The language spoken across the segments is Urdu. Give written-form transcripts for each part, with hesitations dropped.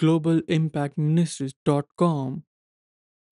globalimpactministries.com।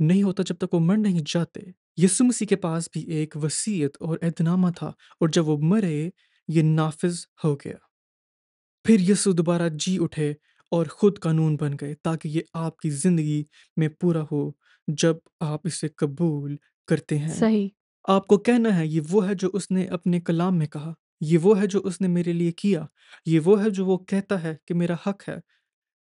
نہیں ہوتا جب تک وہ مر نہیں جاتے۔ یسوع مسیح کے پاس بھی ایک وصیت اور اعتنامہ تھا، اور جب وہ مرے یہ نافذ ہو گیا۔ پھر یسوع دوبارہ جی اٹھے اور خود قانون بن گئے تاکہ یہ آپ کی زندگی میں پورا ہو جب آپ اسے قبول کرتے ہیں۔ صحیح۔ آپ کو کہنا ہے یہ وہ ہے جو اس نے اپنے کلام میں کہا، یہ وہ ہے جو اس نے میرے لیے کیا، یہ وہ ہے جو وہ کہتا ہے کہ میرا حق ہے،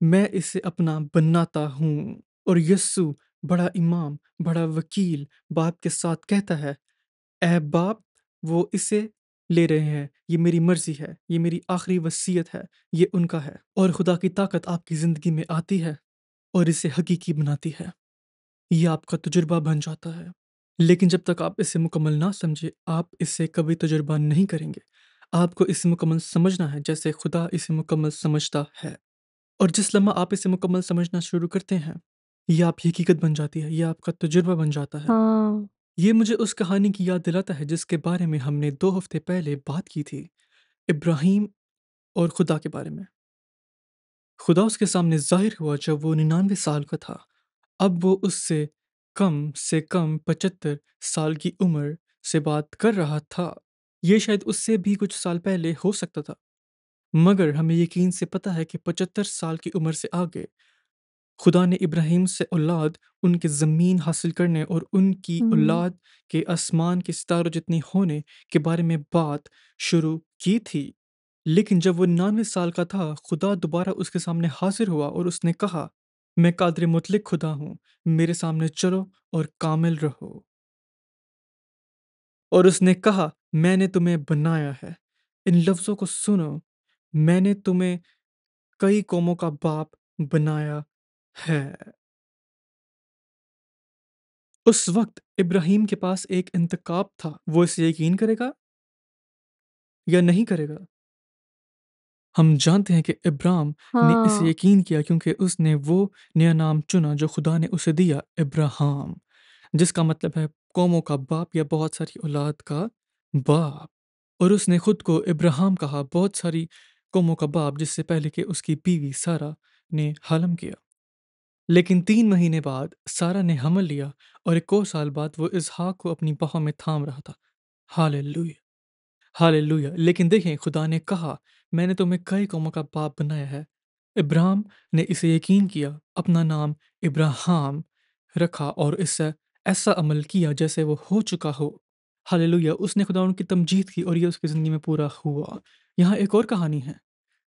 میں اسے اپنا بناتا ہوں۔ اور یسوع بڑا امام، بڑا وکیل باپ کے ساتھ کہتا ہے، اے باپ، وہ اسے لے رہے ہیں، یہ میری مرضی ہے، یہ میری آخری وصیت ہے، یہ ان کا ہے۔ اور خدا کی طاقت آپ کی زندگی میں آتی ہے اور اسے حقیقی بناتی ہے، یہ آپ کا تجربہ بن جاتا ہے۔ لیکن جب تک آپ اسے مکمل نہ سمجھے، آپ اسے کبھی تجربہ نہیں کریں گے۔ آپ کو اسے مکمل سمجھنا ہے جیسے خدا اسے مکمل سمجھتا ہے۔ اور جس لمحہ آپ اسے مکمل سمجھنا شروع کرتے ہیں، یہ آپ کی حقیقت بن جاتی ہے، یہ آپ کا تجربہ بن جاتا ہے۔ ہاں۔ یہ مجھے اس کہانی کی یاد دلاتا ہے جس کے بارے میں ہم نے 2 ہفتے پہلے بات کی تھی، ابراہیم اور خدا کے بارے میں۔ خدا اس کے سامنے ظاہر ہوا جب وہ 99 سال کا تھا۔ اب وہ اس سے کم 75 سال کی عمر سے بات کر رہا تھا۔ یہ شاید اس سے بھی کچھ سال پہلے ہو سکتا تھا، مگر ہمیں یقین سے پتہ ہے کہ 75 سال کی عمر سے آگے خدا نے ابراہیم سے اولاد، ان کے زمین حاصل کرنے اور ان کی ہم، اولاد کے آسمان کے ستاروں جتنی ہونے کے بارے میں بات شروع کی تھی۔ لیکن جب وہ 99 سال کا تھا، خدا دوبارہ اس کے سامنے حاضر ہوا اور اس نے کہا، میں قادر مطلق خدا ہوں، میرے سامنے چلو اور کامل رہو۔ اور اس نے کہا، میں نے تمہیں بنایا ہے۔ ان لفظوں کو سنو، میں نے تمہیں کئی قوموں کا باپ بنایا ہے۔ اس وقت ابراہیم کے پاس ایک انتخاب تھا، وہ اسے یقین کرے گا یا نہیں کرے گا۔ ہم جانتے ہیں کہ ابراہیم نے اسے ہاں۔ یقین کیا کیونکہ اس نے وہ نیا نام چنا جو خدا نے اسے دیا، ابراہام، جس کا مطلب ہے قوموں کا باپ یا بہت ساری اولاد کا باپ۔ اور اس نے خود کو ابراہام کہا، بہت ساری قوموں کا باپ، جس سے پہلے کہ اس کی بیوی سارہ نے حلم کیا۔ لیکن 3 مہینے بعد سارہ نے حمل لیا، اور 1 اور سال بعد وہ اسحاق کو اپنی باہوں میں تھام رہا تھا۔ Hallelujah, hallelujah. لیکن دیکھیں، خدا نے کہا، میں نے تمہیں کئی قوموں کا باپ بنایا ہے۔ ابراہیم نے اسے یقین کیا، اپنا نام ابراہام رکھا اور اس سے ایسا عمل کیا جیسے وہ ہو چکا ہو۔ ہاللویا، اس نے خدا ان کی تمجید کی اور یہ اس کی زندگی میں پورا ہوا۔ یہاں ایک اور کہانی ہے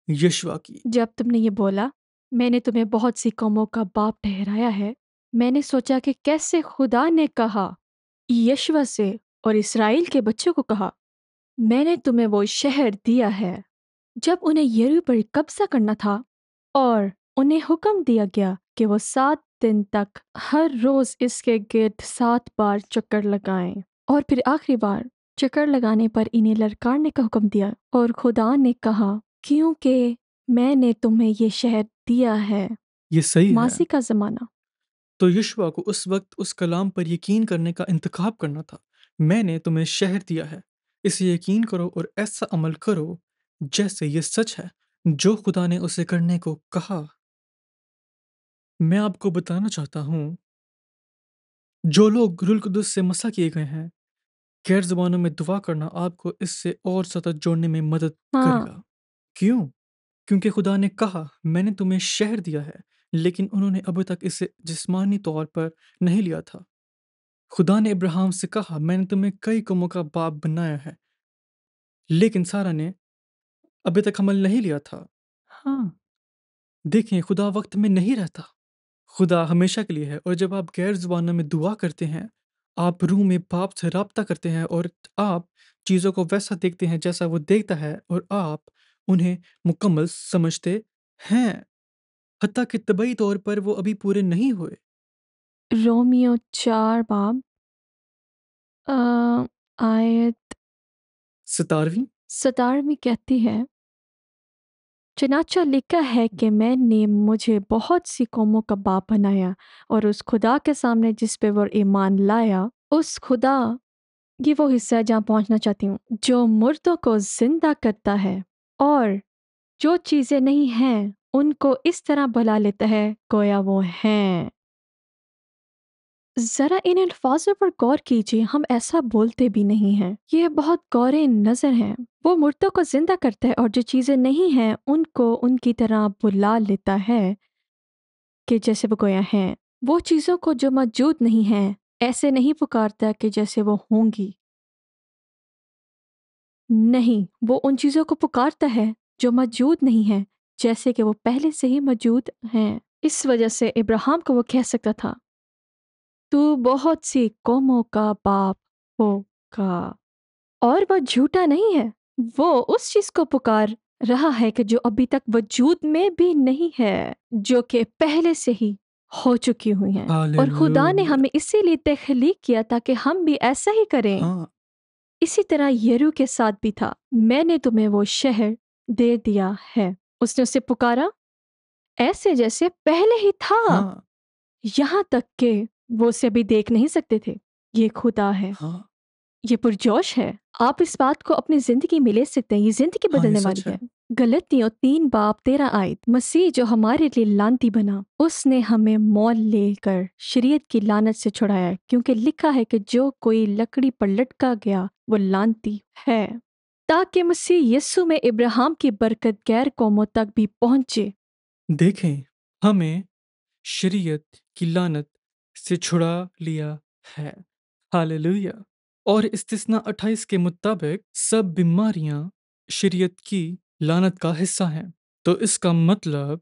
یشوا کی۔ جب تم نے یہ بولا، میں نے تمہیں بہت سی قوموں کا باپ ٹھہرایا ہے، میں نے سوچا کہ کیسے خدا نے کہا یشوع سے اور اسرائیل کے بچوں کو کہا، میں نے تمہیں وہ شہر دیا ہے۔ جب انہیں یریحو پر قبضہ کرنا تھا اور انہیں حکم دیا گیا کہ وہ 7 دن تک ہر روز اس کے گرد 7 بار چکر لگائیں، اور پھر آخری بار چکر لگانے پر انہیں للکارنے کا حکم دیا، اور خدا نے کہا، کیونکہ میں نے تمہیں یہ شہر دیا ہے۔ یہ صحیح ہے۔ ماضی کا زمانہ۔ تو یشوا کو اس وقت اس کلام پر یقین کرنے کا انتخاب کرنا تھا۔ میں نے تمہیں شہر دیا ہے، اسے یقین کرو اور ایسا عمل کرو جیسے یہ سچ ہے جو خدا نے اسے کرنے کو کہا۔ میں آپ کو بتانا چاہتا ہوں، جو لوگ روح القدس سے مسح کیے گئے ہیں، غیر زبانوں میں دعا کرنا آپ کو اس سے اور زیادہ جوڑنے میں مدد کرے ہاں۔ گا۔ کیوں؟ کیونکہ خدا نے کہا، میں نے تمہیں شہر دیا ہے، لیکن انہوں نے ابھی تک اسے جسمانی طور پر نہیں لیا تھا۔ خدا نے ابراہیم سے کہا، میں نے تمہیں کئی قوموں کا باپ بنایا ہے، لیکن سارہ نے ابھی تک حمل نہیں لیا تھا۔ ہاں، دیکھیں، خدا وقت میں نہیں رہتا، خدا ہمیشہ کے لیے ہے۔ اور جب آپ غیر زبانوں میں دعا کرتے ہیں، آپ روح میں باپ سے رابطہ کرتے ہیں اور آپ چیزوں کو ویسا دیکھتے ہیں جیسا وہ دیکھتا ہے، اور آپ انہیں مکمل سمجھتے ہیں، حتیٰ کہ طبعی طور پر وہ ابھی پورے نہیں ہوئے۔ رومیو 4 باب آیت 17ویں 17 کہتی ہے، چنانچہ لکھا ہے کہ میں نے مجھے بہت سی قوموں کا باپ بنایا، اور اس خدا کے سامنے جس پہ وہ ایمان لایا، اس خدا، یہ وہ حصہ ہے جہاں پہنچنا چاہتی ہوں، جو مردوں کو زندہ کرتا ہے اور جو چیزیں نہیں ہیں ان کو اس طرح بلا لیتا ہے گویا وہ ہیں۔ ذرا ان الفاظوں پر غور کیجیے، ہم ایسا بولتے بھی نہیں ہیں، یہ بہت غور نظر ہیں۔ وہ مردوں کو زندہ کرتا ہے اور جو چیزیں نہیں ہیں ان کو ان کی طرح بلا لیتا ہے کہ جیسے وہ گویا ہیں۔ وہ چیزوں کو جو موجود نہیں ہیں ایسے نہیں پکارتا کہ جیسے وہ ہوں گی، نہیں، وہ ان چیزوں کو پکارتا ہے جو موجود نہیں ہیں جیسے کہ وہ پہلے سے ہی موجود ہیں۔ اس وجہ سے ابراہیم کو وہ کہہ سکتا تھا تو بہت سی قوموں کا باپ ہوگا، اور وہ جھوٹا نہیں ہے، وہ اس چیز کو پکار رہا ہے کہ جو ابھی تک وجود میں بھی نہیں ہے، جو کہ پہلے سے ہی ہو چکی ہوئی ہیں، اور خدا نے ہاللویہ! ہمیں اسی لیے تخلیق کیا تاکہ ہم بھی ایسا ہی کریں۔ ہاں، اسی طرح یرو کے ساتھ بھی تھا، میں نے تمہیں وہ شہر دے دیا ہے، اس نے اسے پکارا ایسے جیسے پہلے ہی تھا، ہاں، یہاں تک کہ وہ اسے ابھی دیکھ نہیں سکتے تھے۔ یہ خدا ہے، ہاں، یہ پرجوش ہے۔ آپ اس بات کو اپنی زندگی میں لے سکتے ہیں، یہ زندگی ہاں، یہ بدلنے والی سچ ہے۔ ہے۔ غلطیوں 3:13 مسیح جو ہمارے لیے لانتی بنا، اس نے ہمیں مول لے کر شریعت کی لعنت سے چھڑایا ہے، کیونکہ لکھا ہے کہ جو کوئی لکڑی پر لٹکا گیا وہ لانتی ہے، تاکہ مسیح یسو میں ابراہیم کی برکت غیر قوموں تک بھی پہنچے۔ دیکھیں، ہمیں شریعت کی لعنت سے چھڑا لیا ہے۔ ہاللویہ! اور استثنا 28 کے مطابق سب بیماریاں شریعت کی لعنت کا حصہ ہیں۔ تو اس کا مطلب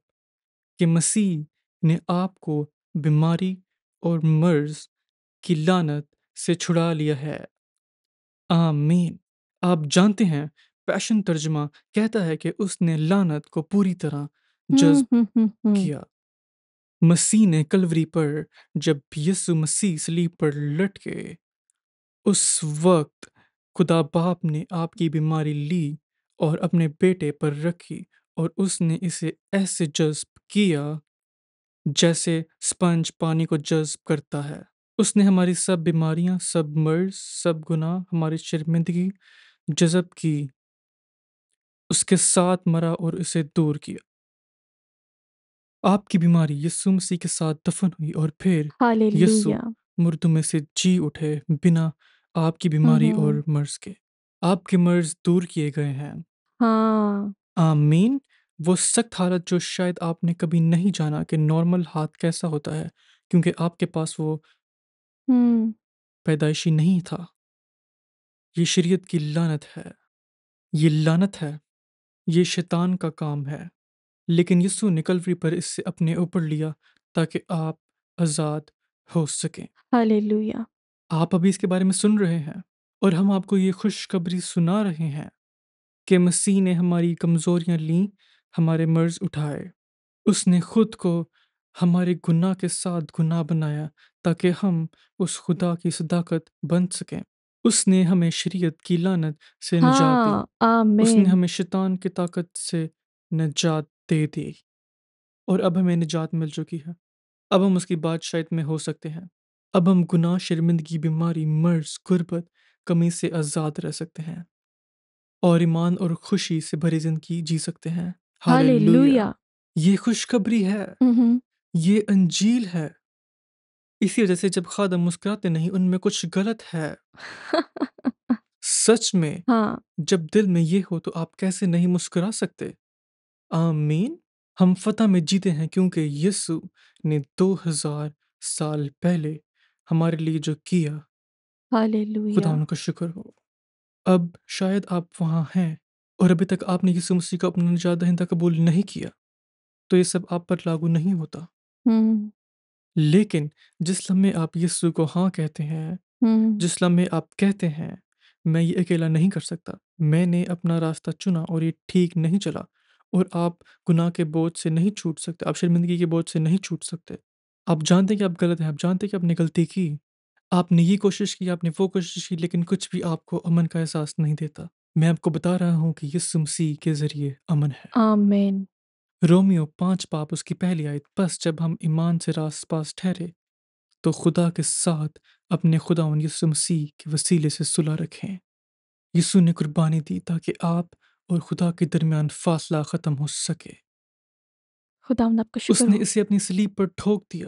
کہ مسیح نے آپ کو بیماری اور مرض کی لعنت سے چھڑا لیا ہے۔ آمین۔ آپ جانتے ہیں پیشن ترجمہ کہتا ہے کہ اس نے لعنت کو پوری طرح ہوں جذب ہوں ہوں ہوں کیا۔ مسیح نے کلوری پر جب یسوع مسیح صلیب پر لٹکے، اس وقت خدا باپ نے آپ کی بیماری لی اور اپنے بیٹے پر رکھی، اور اس نے اسے ایسے جذب کیا جیسے سپنج پانی کو جذب کرتا ہے۔ اس نے ہماری سب بیماریاں، سب مرض، سب گناہ، ہماری شرمندگی جذب کی، اس کے ساتھ مرا اور اسے دور کیا۔ آپ کی بیماری یسوع مسیح کے ساتھ دفن ہوئی، اور پھر یسوع ہاللویہ۔ مردوں میں سے جی اٹھے بنا آپ کی بیماری اور ہوں، مرض کے۔ آپ کے مرض دور کیے گئے ہیں۔ ہاں، آمین۔ وہ سخت حالت جو شاید آپ نے کبھی نہیں جانا کہ نارمل ہاتھ کیسا ہوتا ہے، کیونکہ آپ کے پاس وہ ہوں، پیدائشی نہیں تھا۔ یہ شریعت کی لعنت ہے، یہ لعنت ہے، یہ شیطان کا کام ہے، لیکن یسوع نے کلوری پر اس سے اپنے اوپر لیا تاکہ آپ آزاد ہو سکیں۔ ہاللویہ۔ آپ ابھی اس کے بارے میں سن رہے ہیں، اور ہم آپ کو یہ خوشخبری سنا رہے ہیں کہ مسیح نے ہماری کمزوریاں لیں، ہمارے مرض اٹھائے۔ اس نے خود کو ہمارے گناہ کے ساتھ گناہ بنایا تاکہ ہم اس خدا کی صداقت بن سکیں۔ اس نے ہمیں شریعت کی لعنت سے نجات دی۔ ہاں، اس نے آمین۔ ہمیں شیطان کی طاقت سے نجات دے دی، اور اب ہمیں نجات مل چکی ہے۔ اب ہم اس کی بادشاہت میں ہو سکتے ہیں۔ اب ہم گناہ، شرمندگی، بیماری، مرض، غربت، کمی سے آزاد رہ سکتے ہیں، اور ایمان اور خوشی سے بھری زندگی جی سکتے ہیں۔ ہاللویہ! ہاللویہ۔ یہ خوشخبری ہے، ہوں، یہ انجیل ہے۔ اسی وجہ سے جب خادم مسکراتے نہیں، ان میں کچھ غلط ہے۔ سچ میں ہاں، جب دل میں یہ ہو تو آپ کیسے نہیں مسکرا سکتے؟ آمین۔ ہم فتح میں جیتے ہیں کیونکہ یسوع نے 2000 سال پہلے ہمارے لیے جو کیا، خدا ہاللویہ۔ ان کا شکر ہو۔ اب شاید آپ وہاں ہیں اور ابھی تک آپ نے یسوع مسیح کو اپنا نجات دہندہ قبول نہیں کیا، تو یہ سب آپ پر لاگو نہیں ہوتا۔ ہوں، لیکن جس لمحے آپ یسوع کو ہاں کہتے ہیں، ہوں، جس لمحے آپ کہتے ہیں میں یہ اکیلا نہیں کر سکتا، میں نے اپنا راستہ چنا اور یہ ٹھیک نہیں چلا، اور آپ گناہ کے بوجھ سے نہیں چھوٹ سکتے، آپ شرمندگی کے بوجھ سے نہیں چھوٹ سکتے، آپ جانتے کہ آپ غلط ہیں، آپ جانتے کہ آپ نے غلطی کی، آپ نے یہ کوشش کی، آپ نے وہ کوشش کی، لیکن کچھ بھی آپ کو امن کا احساس نہیں دیتا۔ میں آپ کو بتا رہا ہوں کہ یسوع مسیح کے ذریعے امن ہے۔ آمین۔ رومیو 5 اس کی پہلی آیت، بس جب ہم ایمان سے راست پاس ٹھہرے تو خدا کے ساتھ اپنے خداوند یسوع مسیح کے وسیلے سے صلح رکھیں۔ یسوع نے قربانی دی تاکہ آپ اور خدا کے درمیان فاصلہ ختم ہو سکے۔ خداوند آپ کا اس شکر نے ہو۔ اسے اپنی صلیب پر ٹھوک دیا،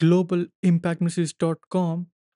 globalimpactministries.com।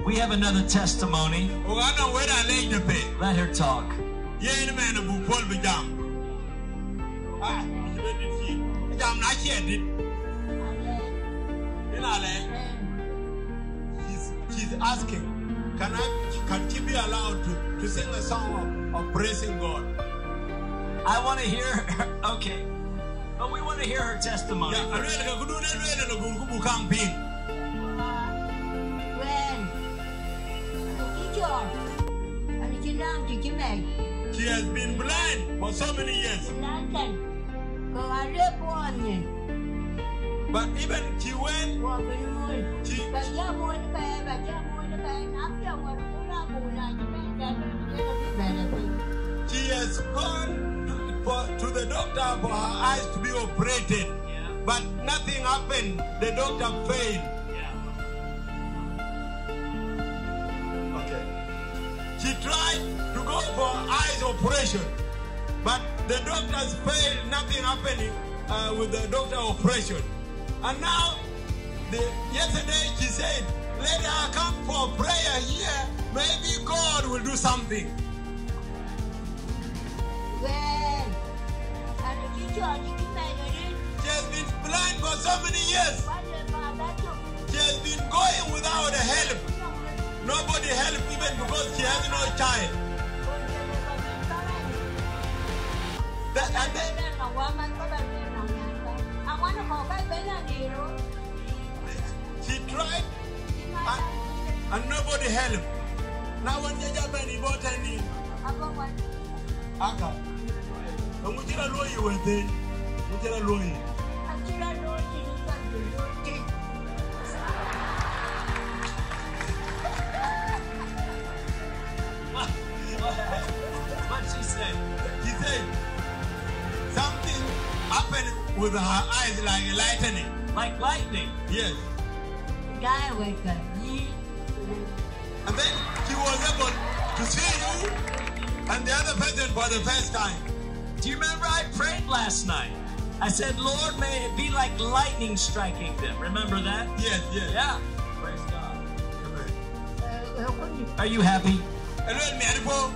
We have another testimony. Let her talk. She's asking, can she be allowed to sing a song of praising God? I want to hear her. Okay. But we want to hear her testimony. Yeah, When? Teacher, ano siya lang, She has been blind for so many years. But even she went, she has gone to the doctor for her eyes to be operated. But nothing happened. The doctor failed. Okay. She tried to go for eyes operation, but the doctors failed. Nothing happening with the doctor operation. And now, yesterday she said, let her come for prayer here. Maybe God will do something. She has been blind for so many years. She has been going without help. Nobody helped even because she has no child. And then she tried and nobody helped. Now when you have any botany, Aka. And we get a lawyer with it. We get a lawyer. What she said? She said something happened with her eyes like lightning. Like lightning. Yes. And then she was able to see you and the other person for the first time. Do you remember I prayed last night? I said, Lord, may it be like lightning striking them. Remember that? Yes, yes. Yeah. Praise God. Are you happy? Hello, Miaripo.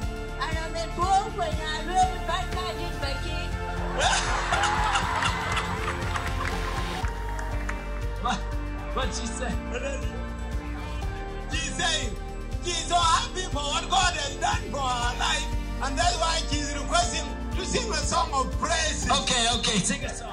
What she said? She's saying she's so happy for what God has done for her life, and that's why she's requesting to sing a song of praise. Okay, sing a song.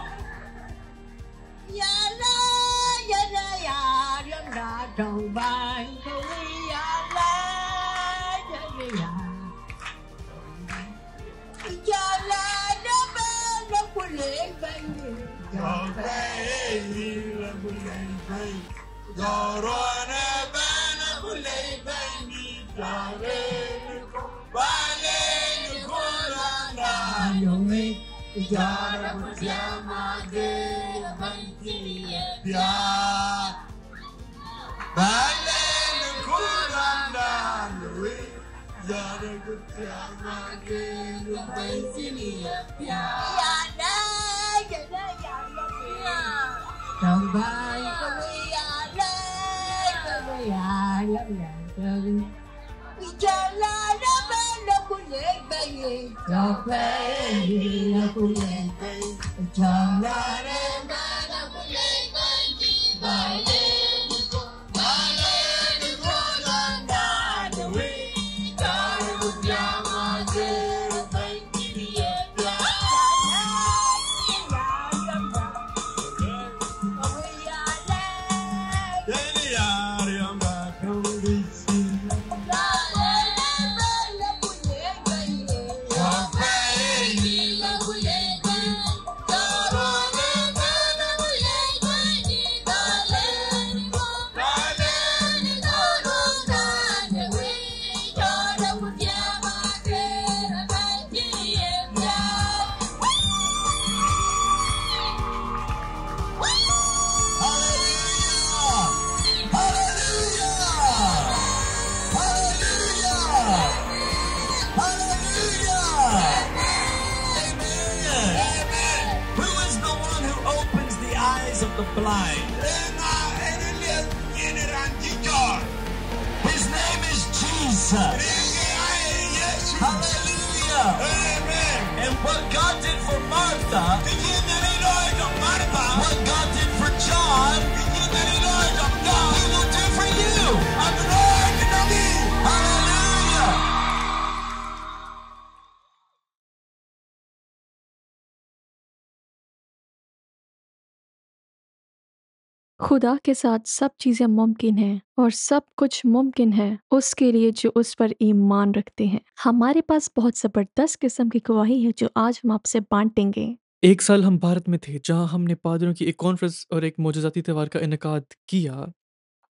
خدا کے ساتھ سب چیزیں ممکن ہیں اور سب کچھ ممکن ہے اس کے لیے جو اس پر ایمان رکھتے ہیں۔ ہمارے پاس بہت زبردست قسم کی گواہی ہے جو آج ہم آپ سے بانٹیں گے۔ ایک سال ہم بھارت میں تھے جہاں ہم نے پادریوں کی ایک کانفرنس اور ایک معجزاتی تہوار کا انعقاد کیا،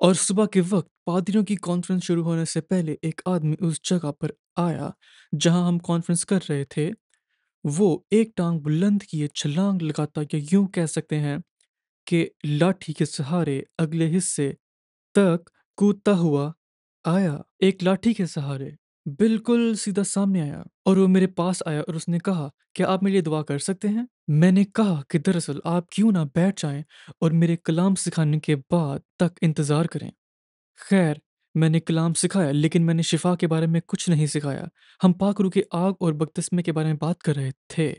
اور صبح کے وقت پادریوں کی کانفرنس شروع ہونے سے پہلے ایک آدمی اس جگہ پر آیا جہاں ہم کانفرنس کر رہے تھے۔ وہ ایک ٹانگ بلند کیے چھلانگ لگاتا، یا یوں کہہ سکتے ہیں کہ لاٹھی کے سہارے اگلے حصے تک کودتا ہوا آیا، ایک لاٹھی کے سہارے بالکل سیدھا سامنے آیا، اور وہ میرے پاس آیا اور اس نے کہا، کیا آپ میرے لیے دعا کر سکتے ہیں؟ میں نے کہا کہ دراصل آپ کیوں نہ بیٹھ جائیں اور میرے کلام سکھانے کے بعد تک انتظار کریں۔ خیر، میں نے کلام سکھایا لیکن میں نے شفا کے بارے میں کچھ نہیں سکھایا۔ ہم پاک روح کے آگ اور بپتسمے کے بارے میں بات کر رہے تھے،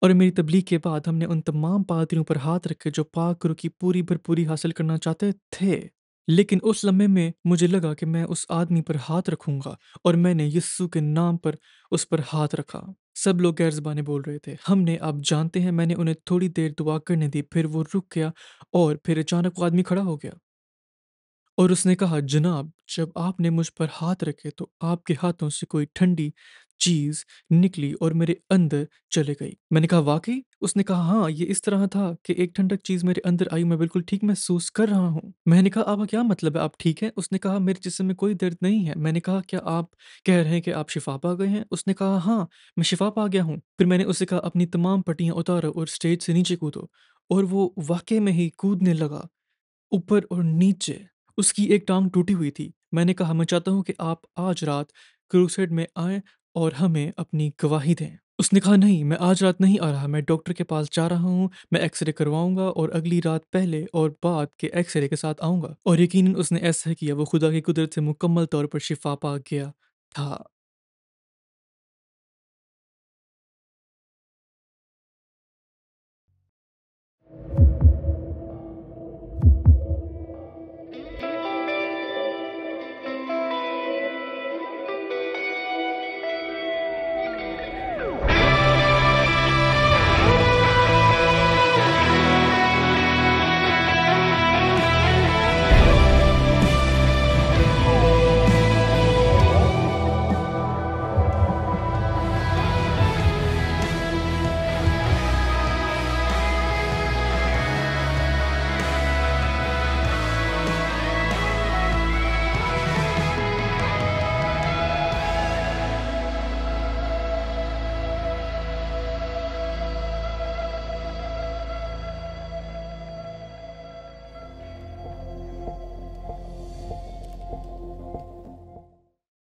اور میری تبلیغ کے بعد ہم نے ان تمام پادریوں پر ہاتھ رکھے جو پاک روح کی پوری بھرپوری حاصل کرنا چاہتے تھے۔ لیکن اس لمحے میں مجھے لگا کہ میں اس آدمی پر ہاتھ رکھوں گا، اور میں نے یسوع کے نام پر اس پر ہاتھ رکھا۔ سب لوگ غیر زبانیں بول رہے تھے۔ ہم نے، آپ جانتے ہیں، میں نے انہیں تھوڑی دیر دعا کرنے دی، پھر وہ رک گیا، اور پھر اچانک وہ آدمی کھڑا ہو گیا اور اس نے کہا، جناب، جب آپ نے مجھ پر ہاتھ رکھے تو آپ کے ہاتھوں سے کوئی ٹھنڈی چیز نکلی اور میرے اندر چلے گئی۔ میں نے کہا، واقعی؟ اس نے کہا، ہاں، یہ اس طرح تھا کہ ایک ٹھنڈک چیز میرے اندر آئی، میں بالکل ٹھیک محسوس کر رہا ہوں۔ میں نے کہا، آپ کا کیا مطلب ہے، آپ ٹھیک ہیں؟ اس نے کہا، میرے جسم میں کوئی درد نہیں ہے۔ میں نے کہا، کیا آپ کہہ رہے ہیں کہ آپ شفا پا گئے ہیں؟ اس نے کہا، ہاں، میں شفا پا گیا ہوں۔ پھر میں نے اسے کہا، اپنی تمام پٹیاں اتارو اور اسٹیج سے نیچے کودو، اور وہ واقعے میں ہی کودنے لگا، اوپر اور نیچے۔ اس کی ایک ٹانگ ٹوٹی ہوئی تھی۔ میں نے کہا، میں چاہتا ہوں کہ آپ آج رات کروسیڈ میں آئیں اور ہمیں اپنی گواہی دیں۔ اس نے کہا، نہیں، میں آج رات نہیں آ رہا، میں ڈاکٹر کے پاس جا رہا ہوں، میں ایکس رے کرواؤں گا اور اگلی رات پہلے اور بعد کے ایکس رے کے ساتھ آؤں گا۔ اور یقیناً اس نے ایسا کیا، وہ خدا کی قدرت سے مکمل طور پر شفا پا گیا تھا۔